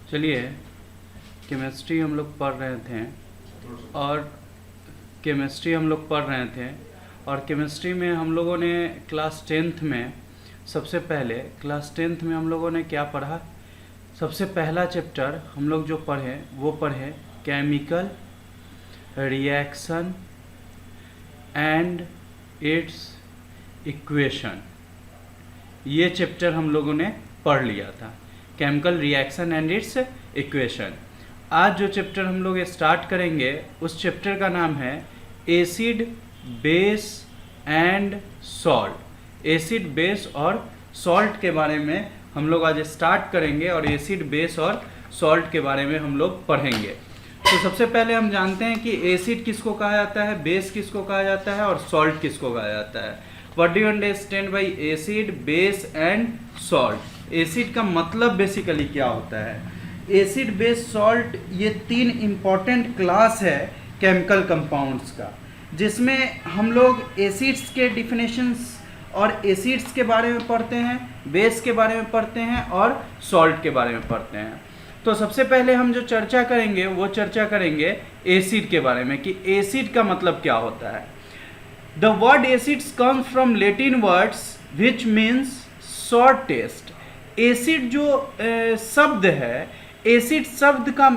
चलिए, केमिस्ट्री हम लोग पढ़ रहे थे और केमिस्ट्री में हम लोगों ने क्लास टेंथ में क्लास टेंथ में हम लोगों ने क्या पढ़ा। सबसे पहला चैप्टर हम लोग जो पढ़े chemical reaction and it's equation. ये चैप्टर हम लोगों ने पढ़ लिया था, chemical reaction and it's equation. आज जो चैप्टर हम लोग स्टार्ट करेंगे उस चैप्टर का नाम है acid base and salt. Acid base और सॉल्ट के बारे में हम लोग आज स्टार्ट करेंगे और एसिड बेस और सॉल्ट के बारे में हम लोग पढ़ेंगे। तो सबसे पहले हम जानते हैं कि एसिड किसको कहा जाता है, बेस किसको कहा जाता है और सॉल्ट किसको कहा जाता है। What do you understand by acid base and salt. Acid का मतलब बेसिकली क्या होता है। एसिड बेस सॉल्ट ये तीन इंपॉर्टेंट क्लास है केमिकल कंपाउंड्स का, जिसमें हम लोग एसिड्स के डिफिनेशंस और एसिड्स के बारे में पढ़ते हैं, बेस के बारे में पढ़ते हैं और सॉल्ट के बारे में पढ़ते हैं। तो सबसे पहले हम जो चर्चा करेंगे वो चर्चा करेंगे एसिड के बारे में कि एसिड का मतलब क्या होता है। The word acids comes from Latin words which means sour taste. Acid जो शब्द है, एसिड शब्द का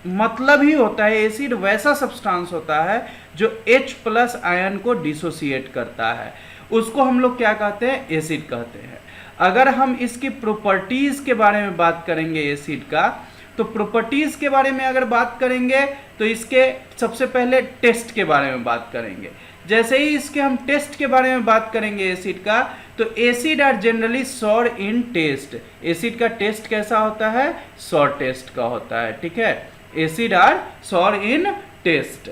मतलब ही होता है, एसिड वैसा सब्सटेंस होता है जो H+ आयन को डिसोसिएट करता है, उसको हम लोग क्या कहते हैं, एसिड कहते हैं। अगर हम इसकी प्रॉपर्टीज के बारे में बात करेंगे एसिड का, तो प्रॉपर्टीज के बारे में अगर बात करेंगे तो इसके सबसे पहले टेस्ट के बारे में बात करेंगे। जैसे ही इसके हम टेस्ट के बारे में बात करेंगे एसिड का, तो acid are generally sour in taste. Acid का टेस्ट कैसा होता है, सॉर टेस्ट का होता है, ठीक है। Acid are sour in taste.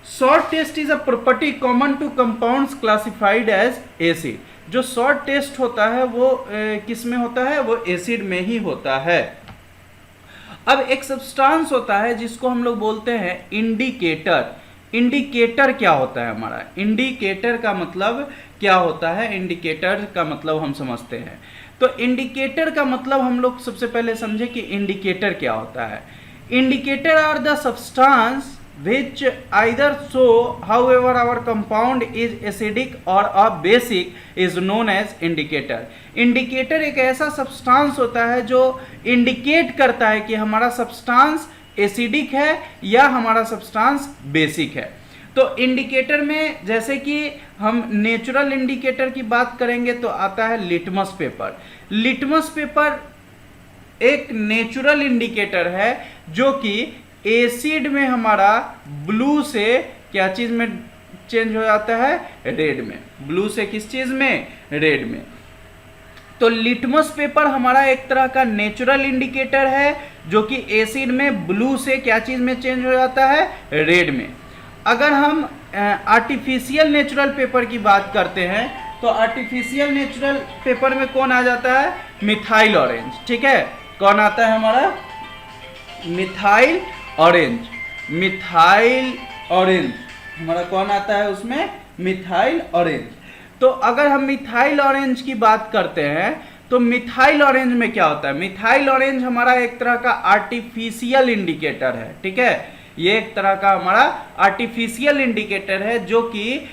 Sour taste is a property common to compounds classified as acid. जो सॉर टेस्ट होता है वो किस में होता है, वो एसिड में ही होता है। अब एक सब्सटेंस होता है जिसको हम लोग बोलते हैं इंडिकेटर। इंडिकेटर क्या होता है हमारा, इंडिकेटर का मतलब क्या होता है, इंडिकेटर का मतलब हम समझते हैं। तो इंडिकेटर का मतलब हम लोग सबसे पहले समझे कि इंडिकेटर क्या होता है। Indicator are the substance which either show however our compound is acidic or a basic is known as indicator। Indicator एक ऐसा सब्सटेंस होता है जो इंडिकेट करता है कि हमारा सब्सटेंस एसिडिक है या हमारा सब्सटेंस बेसिक है। तो इंडिकेटर में जैसे कि हम नेचुरल इंडिकेटर की बात करेंगे तो आता है लिटमस पेपर। लिटमस पेपर एक नेचुरल इंडिकेटर है जो कि एसिड में हमारा ब्लू से क्या चीज में चेंज हो जाता है, रेड में। ब्लू से किस चीज में, रेड में। तो लिटमस पेपर हमारा एक तरह का नेचुरल इंडिकेटर है जो कि एसिड में ब्लू से क्या चीज में चेंज हो जाता है, रेड में। अगर हम आर्टिफिशियल नेचुरल पेपर की बात करते हैं तो आर्टिफिशियल नेचुरल पेपर में कौन आ जाता है, मिथाइल ऑरेंज, ठीक है। कौन आता है हमारा, मिथाइल ऑरेंज। मिथाइल ऑरेंज हमारा कौन आता है उसमें, मिथाइल ऑरेंज। तो अगर हम मिथाइल ऑरेंज की बात करते हैं तो मिथाइल ऑरेंज में क्या होता है, मिथाइल ऑरेंज हमारा एक तरह का आर्टिफिशियल इंडिकेटर है, ठीक है। ये एक तरह का हमारा आर्टिफिशियल इंडिकेटर है जो कि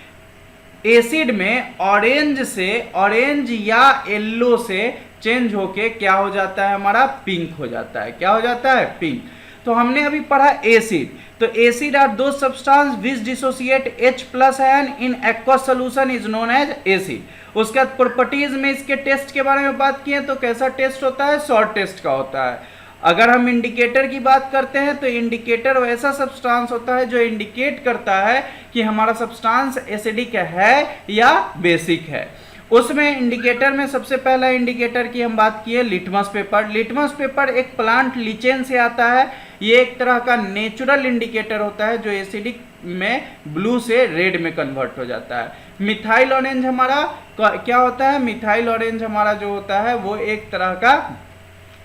एसिड में ऑरेंज से, ऑरेंज या येलो से चेंज होके क्या हो जाता है, हमारा पिंक हो जाता है। क्या हो जाता है, पिंक। तो हमने अभी पढ़ा एसिड। तो acid are those substance which dissociate H+ ion in aqueous solution is known as acid. उसके बाद प्रॉपर्टीज में इसके टेस्ट के बारे में बात किए तो कैसा टेस्ट होता है, सॉर टेस्ट का होता है। अगर हम इंडिकेटर की बात करते हैं तो इंडिकेटर वैसा सब्सटेंस होता है जो इंडिकेट करता है कि हमारा सब्सटेंस एसिडिक है या बेसिक है। उसमें इंडिकेटर में सबसे पहला इंडिकेटर की हम बात किए लिटमस पेपर। लिटमस पेपर एक प्लांट लिचेन से आता है। ये एक तरह का नेचुरल इंडिकेटर होता है जो एसिडिक में ब्लू से रेड में कन्वर्ट हो जाता है। मिथाइल ऑरेंज हमारा क्या होता है, मिथाइल ऑरेंज हमारा जो होता है वो एक तरह का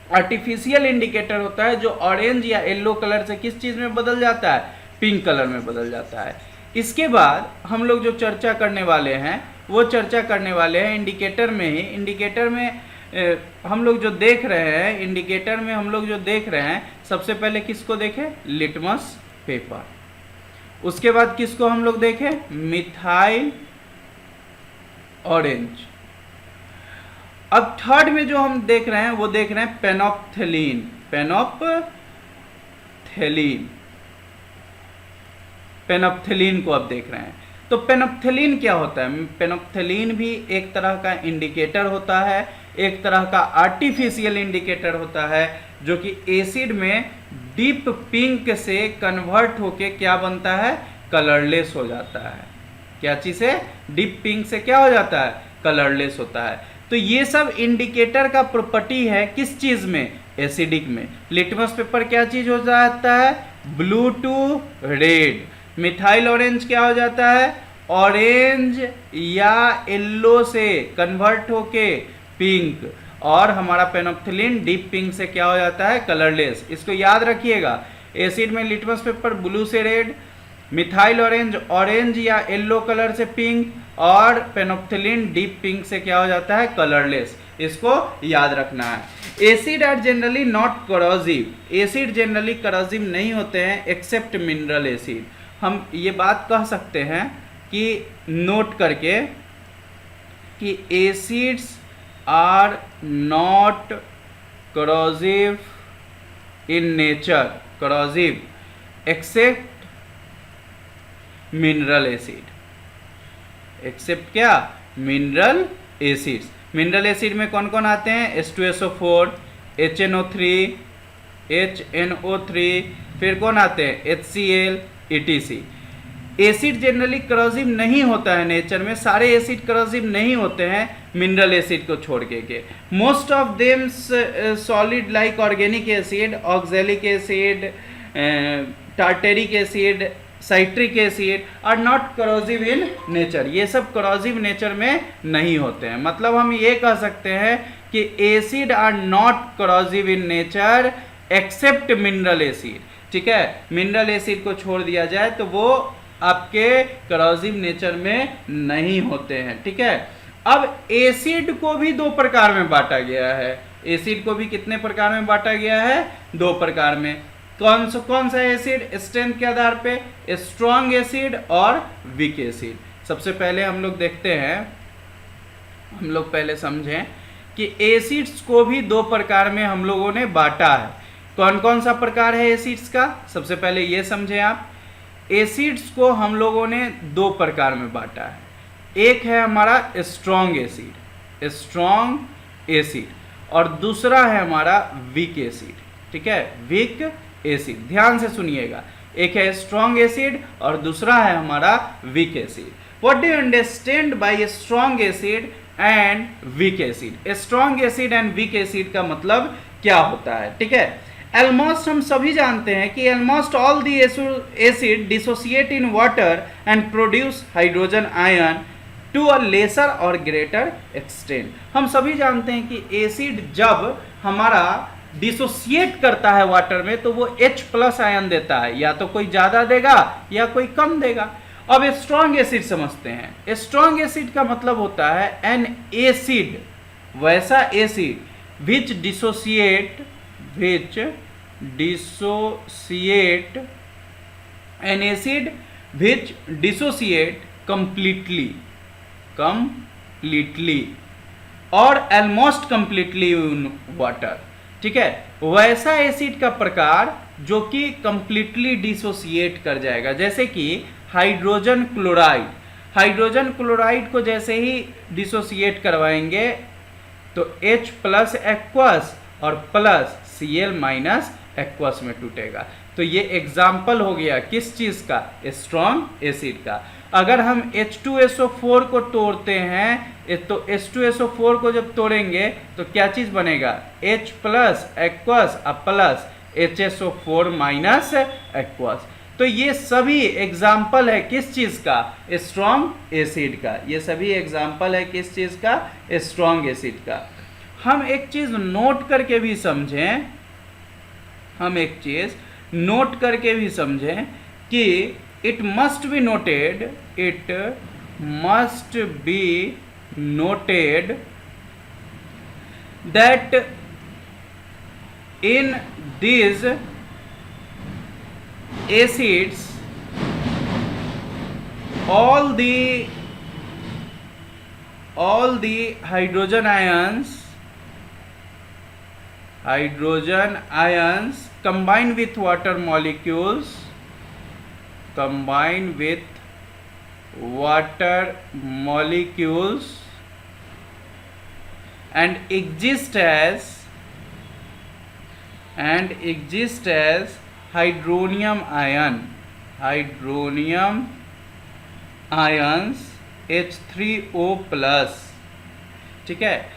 आर्टिफिशियल इंडिकेटर होता है जो ऑरेंज या येलो कलर से किस चीज में बदल जाता है, पिंक कलर में बदल जाता है। इसके बाद हम लोग जो चर्चा करने वाले हैं वो चर्चा करने वाले हैं इंडिकेटर में ही। इंडिकेटर में हम लोग जो देख रहे हैं इंडिकेटर में, हम लोग जो देख रहे हैं सबसे पहले किसको देखें, लिटमस पेपर। उसके बाद किसको हम लोग देखें, मिथाइल ऑरेंज। अब थर्ड में जो हम देख रहे हैं वो देख रहे हैं पेनोप्थेलीन। पेनोप्थेलीन को अब देख रहे हैं। तो पेनोप्थेलीन क्या होता है, पेनोप्थेलीन भी एक तरह का इंडिकेटर होता है, एक तरह का आर्टिफिशियल इंडिकेटर होता है, जो कि एसिड में डीप पिंक से कन्वर्ट होके क्या बनता है, कलरलेस हो जाता है। क्या चीज़ है, डीप पिंक से क्या हो जाता है, कलरलेस होता है। तो ये सब इंडिकेटर का प्रॉपर्टी है किस चीज में, एसिडिक में। लिटमस पेपर क्या चीज हो जाता है, blue to red. Methyl orange क्या हो जाता है, ऑरेंज या येलो से कन्वर्ट होके पिंक। और हमारा पेनोप्थेलीन डीप पिंक से क्या हो जाता है, कलरलेस। इसको याद रखिएगा, एसिड में लिटमस पेपर ब्लू से रेड, मिथाइल ऑरेंज ऑरेंज या येलो कलर से पिंक, और पेनोप्थेलीन डीप पिंक से क्या हो जाता है, कलरलेस। इसको याद रखना है। Acid are generally not corrosive. Acid generally corrosive नहीं होते हैं एक्सेप्ट मिनरल एसिड। हम ये बात कह सकते हैं कि नोट करके कि acids are not corrosive in nature, corrosive except mineral acid. Except क्या, मिनरल एसिड्स। मिनरल एसिड में कौन कौन आते हैं, H2SO4, HNO3, HNO3, फिर कौन आते हैं, HCl, ETC। Acid generally corrosive नहीं होता है नेचर में, सारे एसिड करोसिव नहीं होते हैं मिनरल एसिड को छोड़ के। Most of them solid like organic acid, oxalic acid, tartaric acid, citric acid are not corrosive in nature. ये सब करोसिव नेचर में नहीं होते हैं। मतलब हम ये कह सकते हैं कि acid are not corrosive in nature except mineral acid. ठीक है, मिनरल एसिड को छोड़ दिया जाए तो वो आपके करोसिव नेचर में नहीं होते हैं। ठीक है, अब एसिड को भी दो प्रकार में बांटा गया है। एसिड को भी कितने प्रकार में बांटा गया है, दो प्रकार में। कौन सा एसिड, स्ट्रेंथ के आधार पे, स्ट्रॉन्ग एसिड और वीक एसिड। सबसे पहले हम लोग देखते हैं, हम लोग पहले समझें कि एसिड्स को भी दो प्रकार में हम लोगों ने बांटा है। कौन कौन सा प्रकार है एसिड्स का, सबसे पहले ये समझें आप। एसिड्स को हम लोगों ने दो प्रकार में बांटा है। एक है हमारा स्ट्रॉन्ग एसिड, स्ट्रॉन्ग एसिड, और दूसरा है हमारा वीक एसिड। ठीक है, वीक एसिड, ध्यान से सुनिएगा। एक है स्ट्रॉन्ग एसिड और दूसरा है हमारा weak acid. What do you understand by strong acid and weak acid. Strong acid and weak acid का मतलब क्या होता है। ठीक है, ऑलमोस्ट हम सभी जानते हैं कि almost all the acid dissociate in water and produce hydrogen ion to a lesser or greater extent. हम सभी जानते हैं कि एसिड जब हमारा डिसोसिएट करता है वाटर में तो वो H+ आयन देता है, या तो कोई ज्यादा देगा या कोई कम देगा। अब स्ट्रॉन्ग एसिड समझते हैं। स्ट्रॉन्ग एसिड का मतलब होता है एन एसिड, वैसा acid which dissociate N acid which dissociate completely और ऑलमोस्ट कंप्लीटली इन वाटर। ठीक है, वैसा एसिड का प्रकार जो कि कंप्लीटली डिसोसिएट कर जाएगा, जैसे कि हाइड्रोजन क्लोराइड। हाइड्रोजन क्लोराइड को जैसे ही डिसोसिएट करवाएंगे तो H+ एक्वस और प्लस Cl- एक्वस में टूटेगा। तो ये एग्जाम्पल हो गया किस चीज का, स्ट्रॉन्ग एसिड का। अगर हम H2SO4 को तोड़ते हैं तो H2SO4 को जब तोड़ेंगे तो क्या चीज बनेगा, H+ aqueous plus HSO4- aqueous. तो ये सभी एग्जाम्पल है किस चीज का, स्ट्रॉन्ग एसिड का। ये सभी एग्जाम्पल है किस चीज का, स्ट्रॉन्ग एसिड का। हम एक चीज नोट करके भी समझें, कि it must be noted that in these acids all the hydrogen ions combine with water molecules and exist as hydronium ions H3O plus, ठीक है।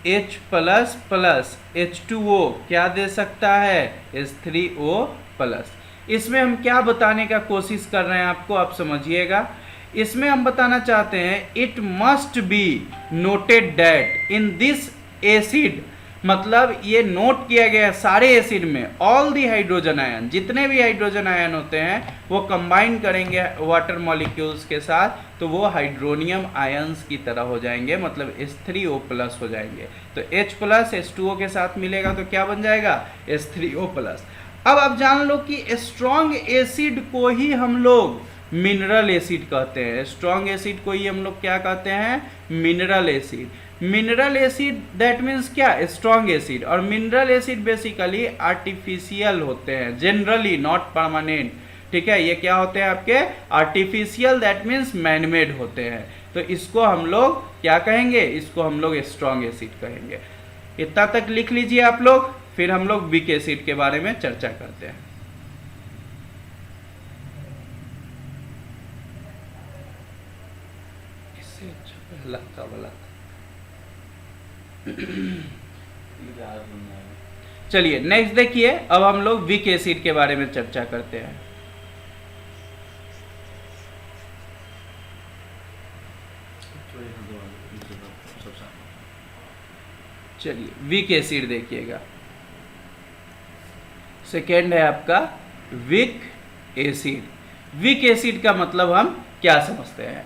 H प्लस प्लस H2O क्या दे सकता है? H3O plus. इसमें हम क्या बताने का कोशिश कर रहे हैं आपको, आप समझिएगा। इसमें हम बताना चाहते हैं it must be noted that in this acid, मतलब ये नोट किया गया सारे एसिड में ऑल दी हाइड्रोजन आयन, जितने भी हाइड्रोजन आयन होते हैं वो कंबाइन करेंगे वाटर मॉलिक्यूल्स के साथ, तो वो हाइड्रोनियम आयंस की तरह हो जाएंगे, मतलब H3O प्लस हो जाएंगे। तो H प्लस H2O के साथ मिलेगा तो क्या बन जाएगा? H3O plus. अब आप जान लो कि स्ट्रॉन्ग एसिड को ही हम लोग मिनरल एसिड कहते हैं। स्ट्रॉन्ग एसिड को ही हम लोग क्या कहते हैं? Mineral acid. Mineral acid that means क्या? Strong acid. और मिनरल एसिड बेसिकली आर्टिफिशियल होते हैं, जनरली नॉट परमानेंट, ठीक है। ये क्या होते हैं आपके? आर्टिफिशियल, दैट मीन्स मैनमेड होते हैं। तो इसको हम लोग क्या कहेंगे? इसको हम लोग स्ट्रॉन्ग एसिड कहेंगे। इतना तक लिख लीजिए आप लोग, फिर हम लोग वीक एसिड के बारे में चर्चा करते हैं। चलिए नेक्स्ट देखिए, अब हम लोग वीक एसिड के बारे में चर्चा करते हैं। चलिए वीक एसिड देखिएगा, सेकेंड है आपका वीक एसिड। वीक एसिड का मतलब हम क्या समझते हैं?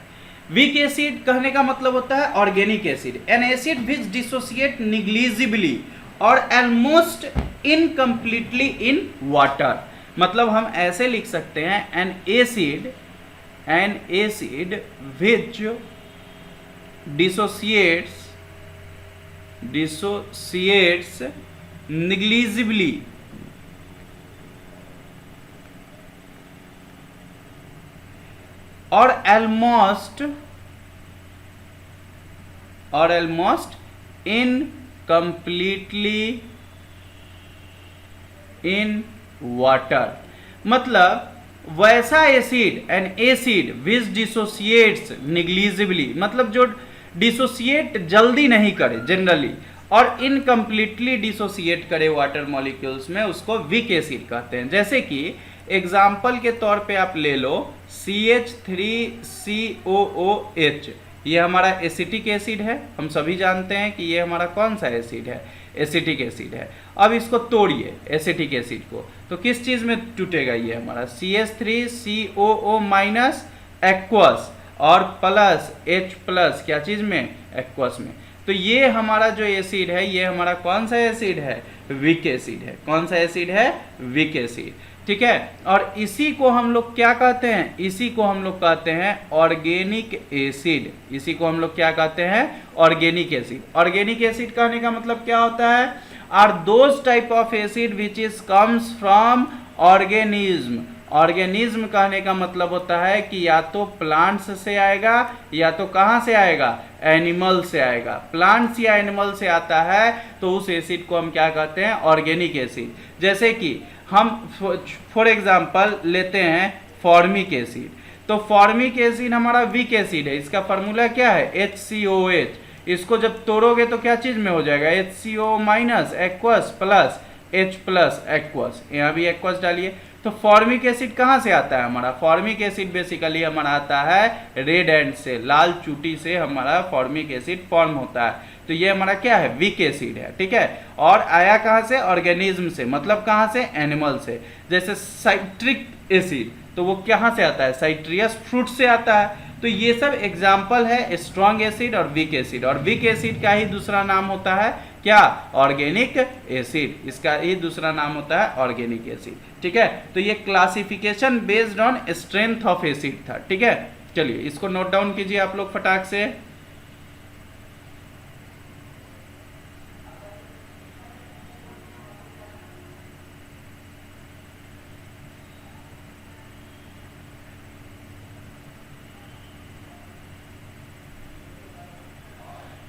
वीक एसिड कहने का मतलब होता है organic acid, an acid which dissociate negligibly और ऑलमोस्ट इनकम्प्लीटली इन वाटर। मतलब हम ऐसे लिख सकते हैं an acid which dissociates negligibly और almost incompletely in water। मतलब वैसा acid, an acid which dissociates negligibly, मतलब जो डिसोसिएट जल्दी नहीं करे जनरली, और इनकम्प्लीटली डिसोसिएट करे वाटर मॉलिक्यूल्स में, उसको वीक एसिड कहते हैं। जैसे कि एग्जाम्पल के तौर पे आप ले लो CH3COOH, ये हमारा एसिटिक एसिड है। हम सभी जानते हैं कि ये हमारा कौन सा एसिड है? एसिटिक एसिड है। अब इसको तोड़िए एसिटिक एसिड को, तो किस चीज़ में टूटेगा? ये हमारा CH3COO माइनस एक्वस और प्लस H प्लस, क्या चीज़ में? एक्वस में। तो ये हमारा जो एसिड है, ये हमारा कौन सा एसिड है? वीक एसिड है। कौन सा एसिड है? वीक एसिड, ठीक है। और इसी को हम लोग क्या कहते हैं? इसी को हम लोग कहते हैं ऑर्गेनिक एसिड। इसी को हम लोग क्या कहते हैं? Organic acid. ऑर्गेनिक एसिड कहने का मतलब क्या होता है? Are those type of acid which is comes from organism. Organism कहने का मतलब होता है कि या तो प्लांट्स से आएगा या तो कहाँ से आएगा? एनिमल से आएगा। प्लांट्स या एनिमल से आता है तो उस एसिड को हम क्या कहते हैं? Organic acid. जैसे कि हम फॉर एग्जांपल लेते हैं फॉर्मिक एसिड, तो फॉर्मिक एसिड हमारा वीक एसिड है। इसका फार्मूला क्या है? HCOH। इसको जब तोड़ोगे तो क्या चीज़ में हो जाएगा? HCO minus aqueous plus H plus aqueous, यहाँ भी एक्वस डालिए। तो फॉर्मिक एसिड कहाँ से आता है हमारा? फॉर्मिक एसिड बेसिकली हमारा आता है रेड एंड से, लाल चूटी से हमारा फॉर्मिक एसिड फॉर्म होता है। तो ये हमारा क्या है? वीक एसिड है, ठीक है। और आया कहाँ से? ऑर्गेनिज्म से, मतलब कहाँ से? एनिमल से। जैसे साइट्रिक एसिड, तो वो कहाँ से आता है? साइट्रियस फ्रूट से आता है। तो ये सब एग्जाम्पल है स्ट्रॉन्ग एसिड और वीक एसिड। और वीक एसिड का ही दूसरा नाम होता है क्या, ऑर्गेनिक एसिड, इसका ही दूसरा नाम होता है ऑर्गेनिक एसिड। ठीक है, तो ये classification based on strength of acid था। ठीक है, चलिए इसको नोट डाउन कीजिए आप लोग फटाक से।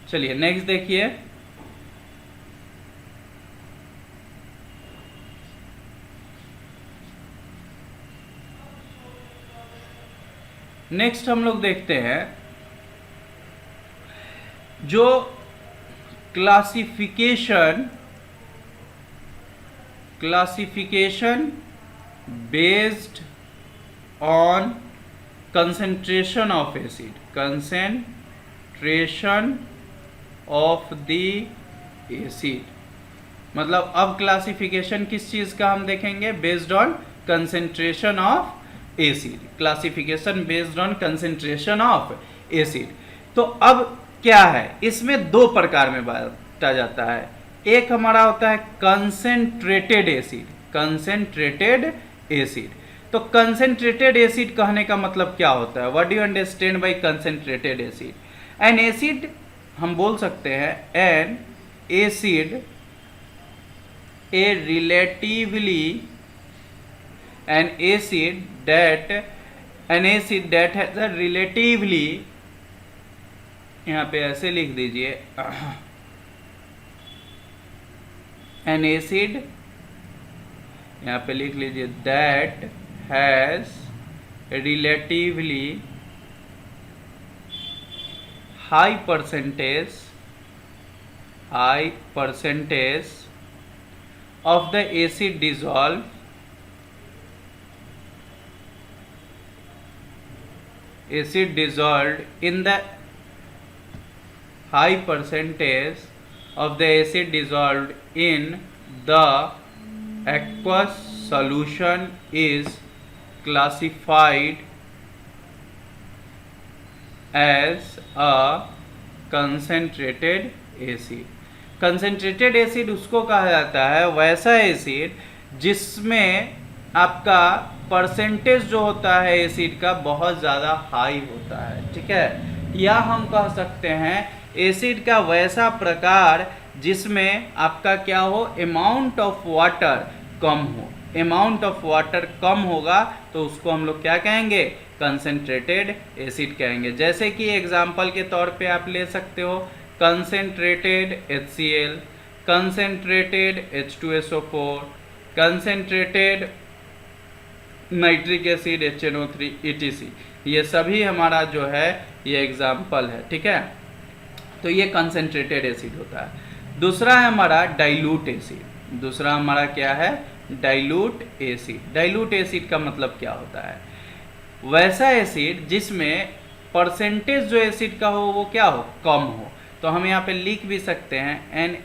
चलिए नेक्स्ट देखिए, नेक्स्ट हम लोग देखते हैं जो classification based on concentration of acid, concentration of the acid. मतलब अब क्लासिफिकेशन किस चीज का हम देखेंगे, based on concentration of acid, classification based on concentration of acid. तो अब क्या है, इसमें दो प्रकार में बांटा जाता है। एक हमारा होता है कंसेंट्रेटेड एसिड, कंसेंट्रेटेड एसिड। तो कंसेंट्रेटेड एसिड कहने का मतलब क्या होता है, what do you understand by concentrated acid? An acid हम बोल सकते हैं, an acid an acid that has a relatively, यहाँ पे ऐसे लिख दीजिए, an acid, यहाँ पे लिख लीजिए that has relatively high percentage of the acid dissolved in the high percentage of the acid dissolved in the aqueous solution is classified as a concentrated acid। Concentrated acid उसको कहा जाता है वैसा acid जिसमें आपका परसेंटेज जो होता है एसिड का बहुत ज़्यादा हाई होता है। ठीक है, या हम कह सकते हैं एसिड का वैसा प्रकार जिसमें आपका क्या हो, अमाउंट ऑफ वाटर कम हो। अमाउंट ऑफ वाटर कम होगा तो उसको हम लोग क्या कहेंगे, कंसेंट्रेटेड एसिड कहेंगे। जैसे कि एग्जाम्पल के तौर पे आप ले सकते हो concentrated HCl, concentrated H2SO4, concentrated nitric acid HNO3 ETC। ये सभी हमारा जो है ये एग्जाम्पल है। ठीक है, तो ये कंसेंट्रेटेड एसिड होता है। दूसरा है हमारा डाइल्यूट एसिड। दूसरा हमारा क्या है, डाइल्यूट एसिड। डाइल्यूट एसिड का मतलब क्या होता है, वैसा एसिड जिसमें परसेंटेज जो एसिड का हो वो क्या हो, कम हो। तो हम यहाँ पे लिख भी सकते हैं an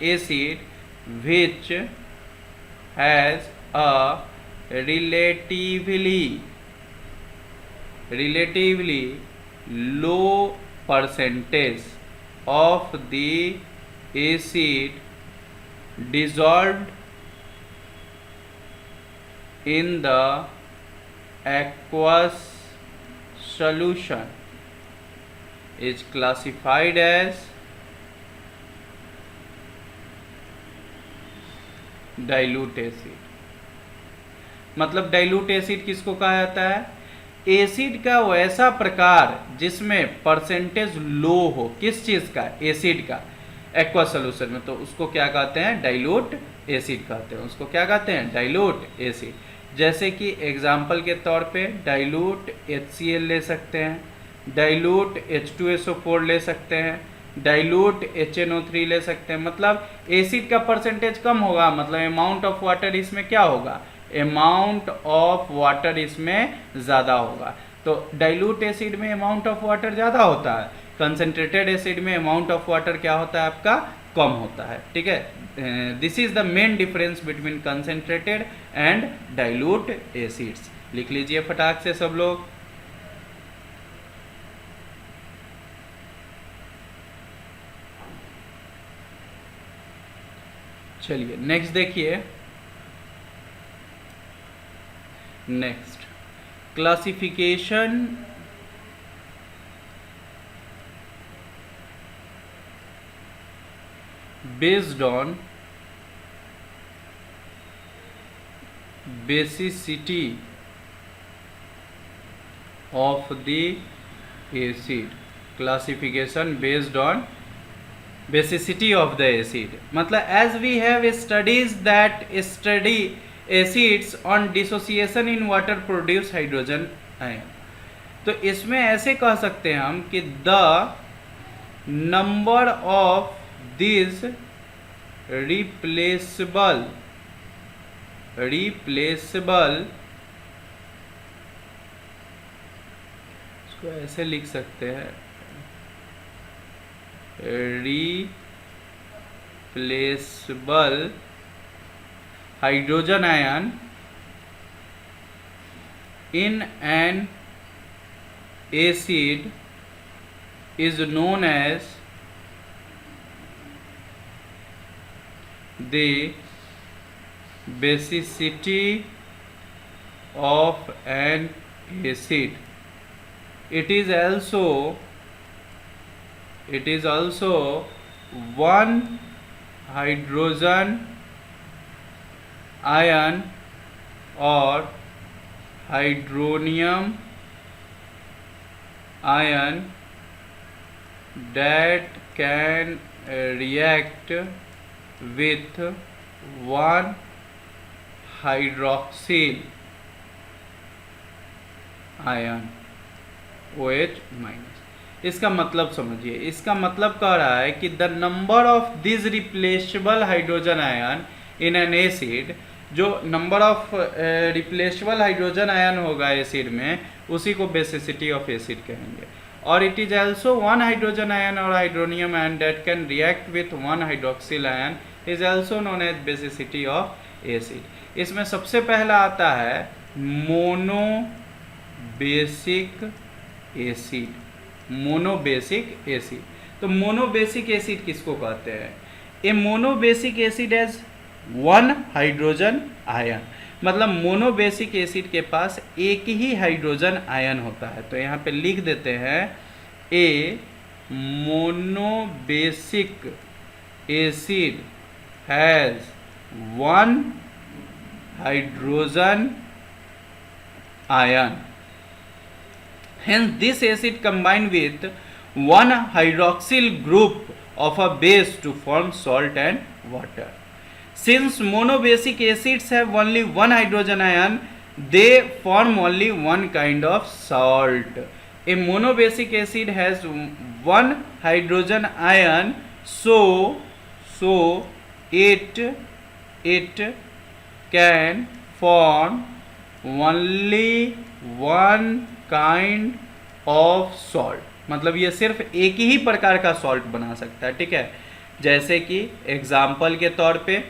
acid which has a relatively low percentage of the acid dissolved in the aqueous solution is classified as dilute acid। मतलब डाइल्यूट एसिड किसको कहा जाता है, एसिड का वैसा प्रकार जिसमें परसेंटेज लो हो, किस चीज का, एसिड का, एक्वा सोल्यूशन में, तो उसको क्या कहते हैं, डाइल्यूट एसिड कहते हैं। उसको क्या कहते हैं, डाइल्यूट एसिड। जैसे कि एग्जाम्पल के तौर पे डाइल्यूट HCl ले सकते हैं, डाइल्यूट H2SO4 ले सकते हैं, डाइल्यूट HNO3 ले सकते हैं। मतलब एसिड का परसेंटेज कम होगा, मतलब अमाउंट ऑफ वाटर इसमें क्या होगा, अमाउंट ऑफ वाटर इसमें ज़्यादा होगा। तो डाइल्यूट एसिड में अमाउंट ऑफ वाटर ज़्यादा होता है, कंसनट्रेटेड एसिड में अमाउंट ऑफ वाटर क्या होता है आपका, कम होता है। ठीक है, this is the main difference between concentrated and dilute acids. लिख लीजिए फटाक से सब लोग। चलिए नेक्स्ट देखिए, next classification based on basicity of the acid, classification based on basicity of the acid, मतलब as we have studies that study acids on dissociation in water produce hydrogen ion, तो इसमें ऐसे कह सकते हैं हम कि the number of these replaceable इसको ऐसे लिख सकते हैं, replaceable hydrogen ion in an acid is known as the basicity of an acid. It is also one hydrogen ion or hydronium ion that can react with one hydroxyl ion OH minus. इसका मतलब समझिए, इसका मतलब कह रहा है कि the number of this replaceable hydrogen ion in an acid, जो number of replaceable hydrogen ion होगा एसिड में, उसी को बेसिसिटी ऑफ एसिड कहेंगे। और it is also one hydrogen ion और hydronium ion that can react with one hydroxyl ion is also known as basicity of acid. इसमें सबसे पहला आता है मोनोबेसिक एसिड। मोनोबेसिक एसिड, तो मोनोबेसिक एसिड किसको कहते हैं? A monobasic acid as one hydrogen ion, मतलब मोनोबेसिक एसिड के पास एक ही हाइड्रोजन आयन होता है। तो यहाँ पे लिख देते हैं a monobasic acid has one hydrogen ion, hence this acid combined with one hydroxyl group of a base to form salt and water. Since monobasic acids have only one hydrogen ion, they form only one kind of salt. A monobasic acid has one hydrogen ion, so it can form only one kind of salt, मतलब ये सिर्फ एक ही प्रकार का salt बना सकता है। ठीक है, जैसे कि एग्जाम्पल के तौर पे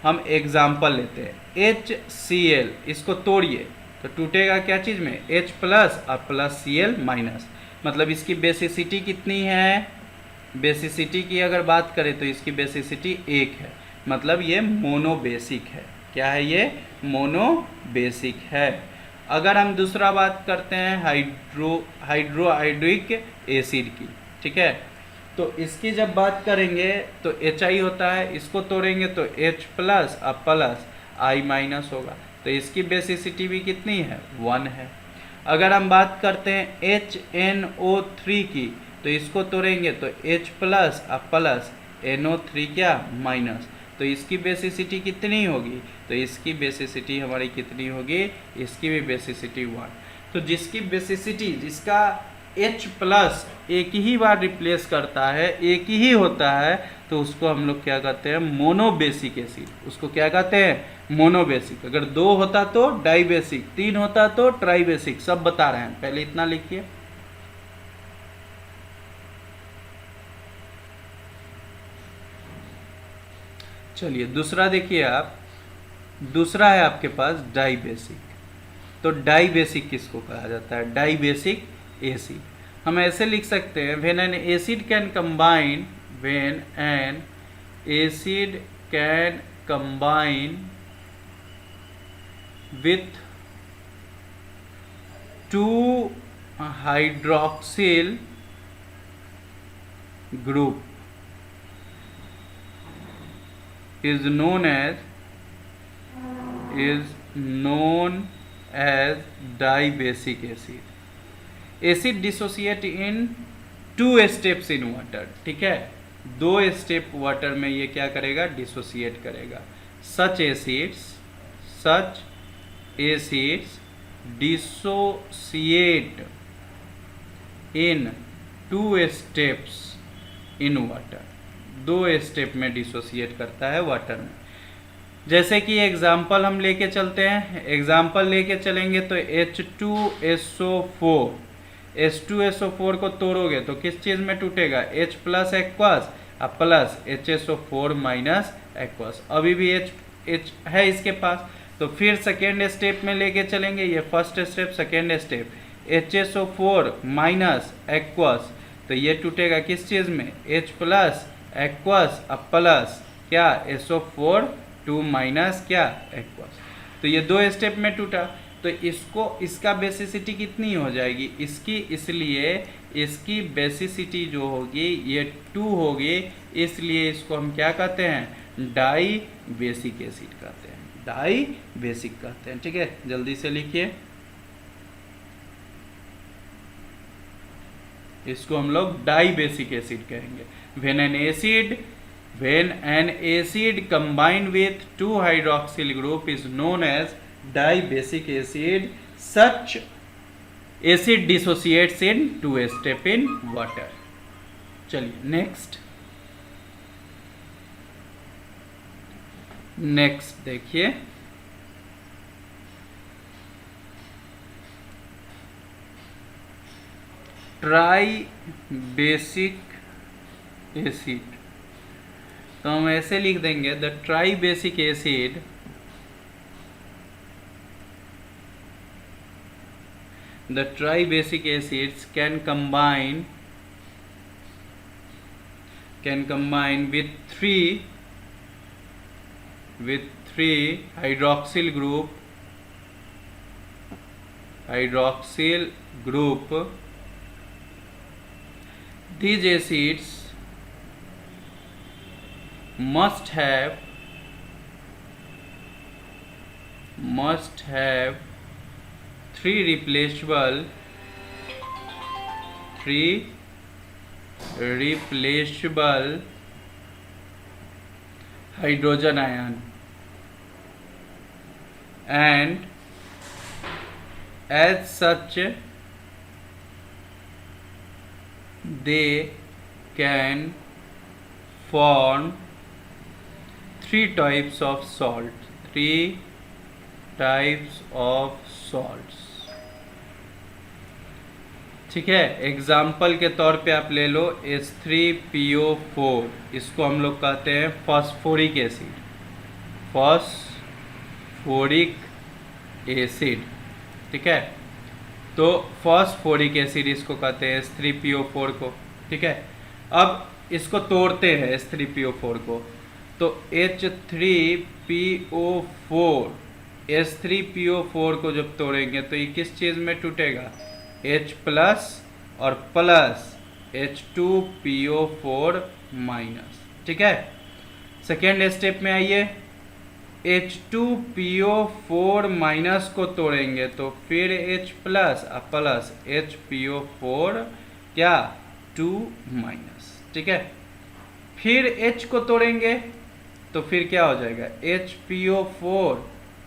हम एग्जाम्पल लेते हैं HCl, इसको तोड़िए तो टूटेगा क्या चीज़ में? H प्लस और प्लस Cl माइनस, मतलब इसकी बेसिसिटी कितनी है? बेसिसिटी की अगर बात करें तो इसकी बेसिसिटी 1 है, मतलब ये मोनोबेसिक है। क्या है ये? मोनोबेसिक है। अगर हम दूसरा बात करते हैं हाइड्रोआयोडिक एसिड की, ठीक है, तो इसकी जब बात करेंगे तो HI होता है, इसको तोड़ेंगे तो H प्लस और प्लस I माइनस होगा, तो इसकी बेसिसिटी भी कितनी है? 1 है। अगर हम बात करते हैं HNO3 की, तो इसको तोड़ेंगे तो H प्लस और प्लस NO3 क्या? माइनस, तो इसकी बेसिसिटी कितनी होगी? तो इसकी बेसिसिटी हमारी कितनी होगी? इसकी भी बेसिसिटी 1। तो जिसकी बेसिसिटी, जिसका H प्लस एक ही बार रिप्लेस करता है, एक ही होता है, तो उसको हम लोग क्या कहते हैं? Monobasic acid. उसको क्या कहते हैं? मोनोबेसिक। अगर 2 होता तो डाइबेसिक, 3 होता तो ट्राइबेसिक, सब बता रहे हैं। पहले इतना लिखिए। चलिए दूसरा देखिए आप, दूसरा है आपके पास डाइबेसिक। तो डाइबेसिक किसको कहा जाता है? डाइबेसिक एसिड हम ऐसे लिख सकते हैं, when an acid can combine, when an acid can combine with two hydroxyl group is known as dibasic acid. Acid dissociate in 2 steps in water. ठीक है, 2 स्टेप वाटर में ये क्या करेगा, डिसोसिएट करेगा. such acids dissociate in 2 steps in water. 2 step में dissociate करता है वाटर में. जैसे कि एग्जाम्पल हम लेके चलते हैं, एग्जाम्पल लेके चलेंगे तो H2SO4, H2SO4 को तोड़ोगे तो किस चीज़ में टूटेगा, H प्लस एक्वास और प्लस HSO4 माइनस एक्वास. अभी भी H है इसके पास, तो फिर सेकेंड स्टेप में लेके चलेंगे. ये first step, second step, HSO4 minus aqueous, तो ये टूटेगा किस चीज़ में, H प्लस एक्वास और प्लस क्या, SO4 2 माइनस क्या, एक्वास. तो ये 2 स्टेप में टूटा, तो इसका बेसिसिटी कितनी हो जाएगी इसकी, इसलिए इसकी बेसिसिटी जो होगी ये 2 होगी, इसलिए इसको हम क्या कहते हैं, डाई बेसिक एसिड कहते हैं, डाई बेसिक कहते हैं. ठीक है, जल्दी से लिखिए, इसको हम लोग डाई बेसिक एसिड कहेंगे. When an acid combined with 2 hydroxyl group is known as dibasic acid. Such acid dissociates in 2 step in water. चलिए नेक्स्ट देखिए, ट्राई बेसिक एसिड. तो हम ऐसे लिख देंगे, the try basic acid acids can combine with three hydroxyl group. These acids must have three replaceable hydrogen ion, and as such they can form 3 types of salt. ठीक है, example के तौर पे आप ले लो H3PO4, इसको हम लोग कहते हैं फॉस्फोरिक एसिड. ठीक है, तो फॉस्फोरिक एसिड इसको कहते हैं H3PO4 को. ठीक है, अब इसको तोड़ते हैं H3PO4 को, तो H3PO4 को जब तोड़ेंगे तो ये किस चीज़ में टूटेगा, H प्लस और प्लस H2PO4 माइनस. ठीक है, सेकेंड स्टेप में आइए, H2PO4 माइनस को तोड़ेंगे तो फिर H प्लस और प्लस HPO4 क्या, 2 माइनस. ठीक है, फिर H को तोड़ेंगे तो फिर क्या हो जाएगा, HPO4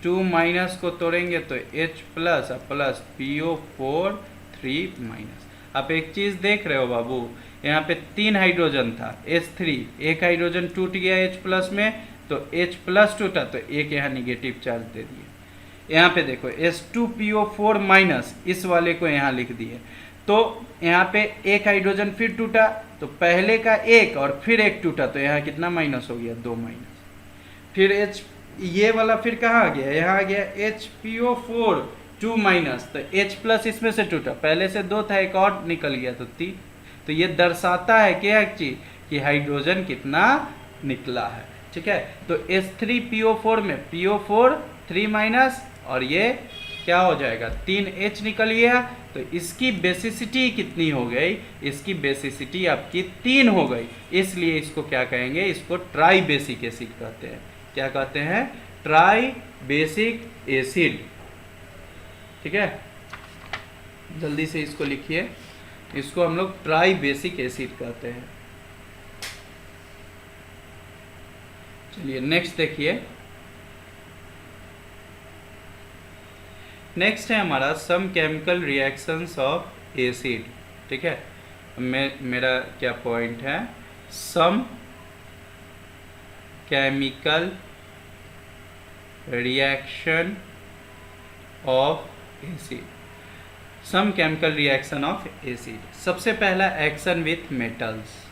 2 माइनस को तोड़ेंगे तो H प्लस और प्लस PO4 3 माइनस. आप एक चीज़ देख रहे हो बाबू, यहाँ पे 3 हाइड्रोजन था H3, एक हाइड्रोजन टूट गया H प्लस में, तो H प्लस टूटा तो एक यहाँ निगेटिव चार्ज दे दिए. यहाँ पे देखो H2PO4 माइनस, इस वाले को यहाँ लिख दिए, तो यहाँ पे एक हाइड्रोजन फिर टूटा तो पहले का एक और फिर एक टूटा तो यहाँ कितना माइनस हो गया, 2 माइनस. फिर H ये वाला फिर कहाँ आ गया, यहाँ आ गया HPO4 2 माइनस, तो H प्लस इसमें से टूटा, पहले से 2 था एक और निकल गया तो 3. तो ये दर्शाता है क्या चीज, कि हाइड्रोजन कितना निकला है. ठीक है। तो H3PO4 में PO4 3 माइनस और ये क्या हो जाएगा 3H निकल गया, तो इसकी बेसिसिटी कितनी हो गई, इसकी बेसिसिटी आपकी 3 हो गई, इसलिए इसको क्या कहेंगे, इसको ट्राई बेसिक एसिड कहते हैं। क्या कहते हैं, ट्राई बेसिक एसिड। ठीक है, जल्दी से इसको लिखिए, इसको हम लोग ट्राई बेसिक एसिड कहते हैं। चलिए नेक्स्ट देखिए, नेक्स्ट है हमारा some chemical reactions of acid. ठीक है, मेरा क्या पॉइंट है, some chemical reaction of acid, some chemical reaction of acid. सबसे पहला एक्शन विथ मेटल्स,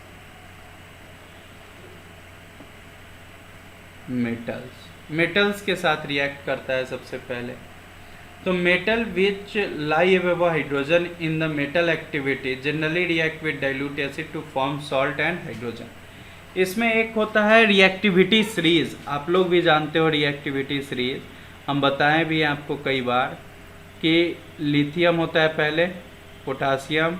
मेटल्स के साथ रिएक्ट करता है सबसे पहले। तो metal which lie above hydrogen in the metal activity generally react with dilute acid to form salt and hydrogen. इसमें एक होता है रिएक्टिविटी सीरीज, आप लोग भी जानते हो रिएक्टिविटी सीरीज, हम बताएं भी आपको कई बार कि लिथियम होता है पहले, पोटासियम,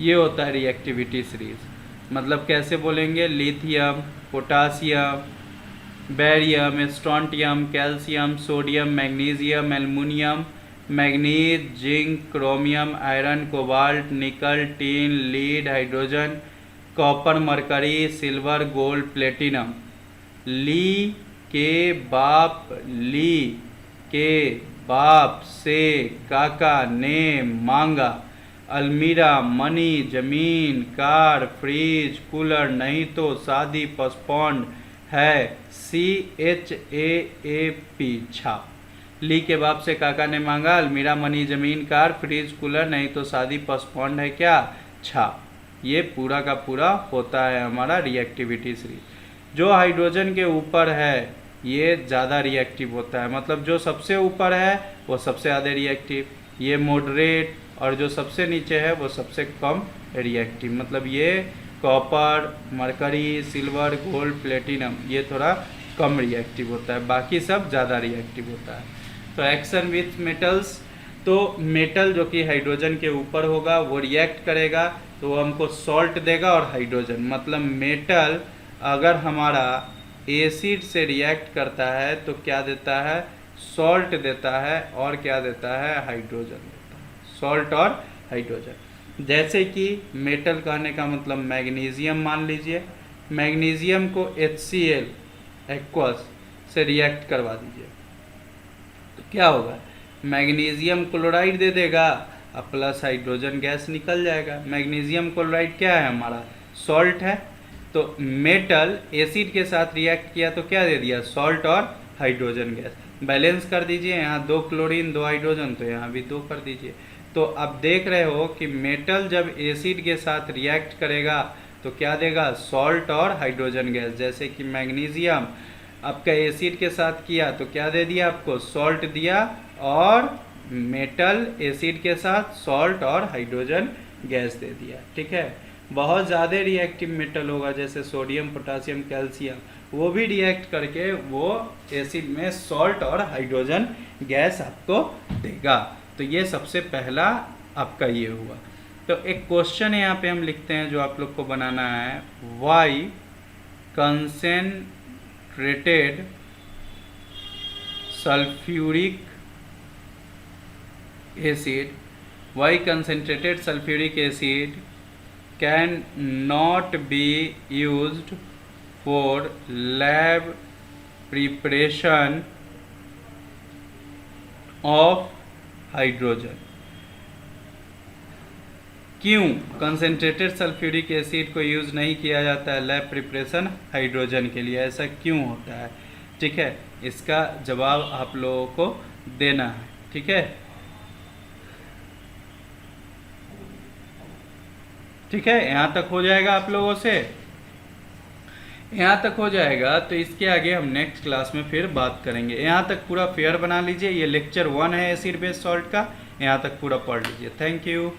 ये होता है रिएक्टिविटी सीरीज। मतलब कैसे बोलेंगे, lithium, potassium, barium, strontium, calcium, sodium, magnesium, aluminium, manganese, zinc, chromium, iron, cobalt, nickel, tin, lead, hydrogen, copper, mercury, silver, gold, platinum. ली के बाप से काका ने मांगा, अलमीरा, मनी, जमीन, कार, फ्रिज, कूलर, नहीं तो शादी पोस्टपोन्ड है, CHAAP छाप। ली के बाप से काका ने मांगा, अलमीरा, मनी, जमीन, कार, फ्रिज, कूलर, नहीं तो शादी पोस्टपोन्ड है, क्या, छाप। ये पूरा का पूरा होता है हमारा रिएक्टिविटी सीरीज। जो हाइड्रोजन के ऊपर है ये ज़्यादा रिएक्टिव होता है, मतलब जो सबसे ऊपर है वो सबसे ज़्यादा रिएक्टिव, ये मॉडरेट, और जो सबसे नीचे है वो सबसे कम रिएक्टिव। मतलब ये copper, mercury, silver, gold, platinum ये थोड़ा कम रिएक्टिव होता है, बाकी सब ज़्यादा रिएक्टिव होता है। तो एक्शन विथ मेटल्स, तो मेटल जो कि हाइड्रोजन के ऊपर होगा वो रिएक्ट करेगा तो वो हमको सॉल्ट देगा और हाइड्रोजन। मतलब मेटल अगर हमारा एसिड से रिएक्ट करता है तो क्या देता है, सॉल्ट देता है, और क्या देता है, हाइड्रोजन देता है, सॉल्ट और हाइड्रोजन। जैसे कि मेटल कहने का मतलब मैग्नीशियम मान लीजिए, मैग्नीशियम को HCl एक्वस से रिएक्ट करवा दीजिए तो क्या होगा, मैग्नीशियम क्लोराइड दे देगा और प्लस हाइड्रोजन गैस निकल जाएगा। मैग्नीशियम क्लोराइड क्या है, हमारा सॉल्ट है। तो मेटल एसिड के साथ रिएक्ट किया तो क्या दे दिया, सॉल्ट और हाइड्रोजन गैस। बैलेंस कर दीजिए, यहाँ 2 क्लोरीन 2 हाइड्रोजन, तो यहाँ भी 2 कर दीजिए। तो अब देख रहे हो कि मेटल जब एसिड के साथ रिएक्ट करेगा तो क्या देगा, सॉल्ट और हाइड्रोजन गैस। जैसे कि मैग्नीशियम आपका एसिड के साथ किया तो क्या दे दिया आपको, सॉल्ट दिया, और मेटल एसिड के साथ सॉल्ट और हाइड्रोजन गैस दे दिया। ठीक है, बहुत ज़्यादा रिएक्टिव मेटल होगा जैसे सोडियम, पोटासियम, कैल्शियम, वो भी रिएक्ट करके वो एसिड में सॉल्ट और हाइड्रोजन गैस आपको देगा। तो ये सबसे पहला आपका ये हुआ। तो एक क्वेश्चन यहाँ पे हम लिखते हैं जो आप लोग को बनाना है, why concentrated sulphuric acid, why concentrated sulphuric acid can not be used for lab preparation of hydrogen। क्यों कंसेंट्रेटेड सल्फ्यूरिक एसिड को यूज़ नहीं किया जाता है लैब प्रिपरेशन हाइड्रोजन के लिए, ऐसा क्यों होता है। ठीक है, इसका जवाब आप लोगों को देना है। ठीक है, ठीक है, यहाँ तक हो जाएगा आप लोगों से, यहाँ तक हो जाएगा तो इसके आगे हम नेक्स्ट क्लास में फिर बात करेंगे। यहाँ तक पूरा फेयर बना लीजिए, ये लेक्चर 1 है एसिड बेस सॉल्ट का, यहाँ तक पूरा पढ़ लीजिए। Thank you.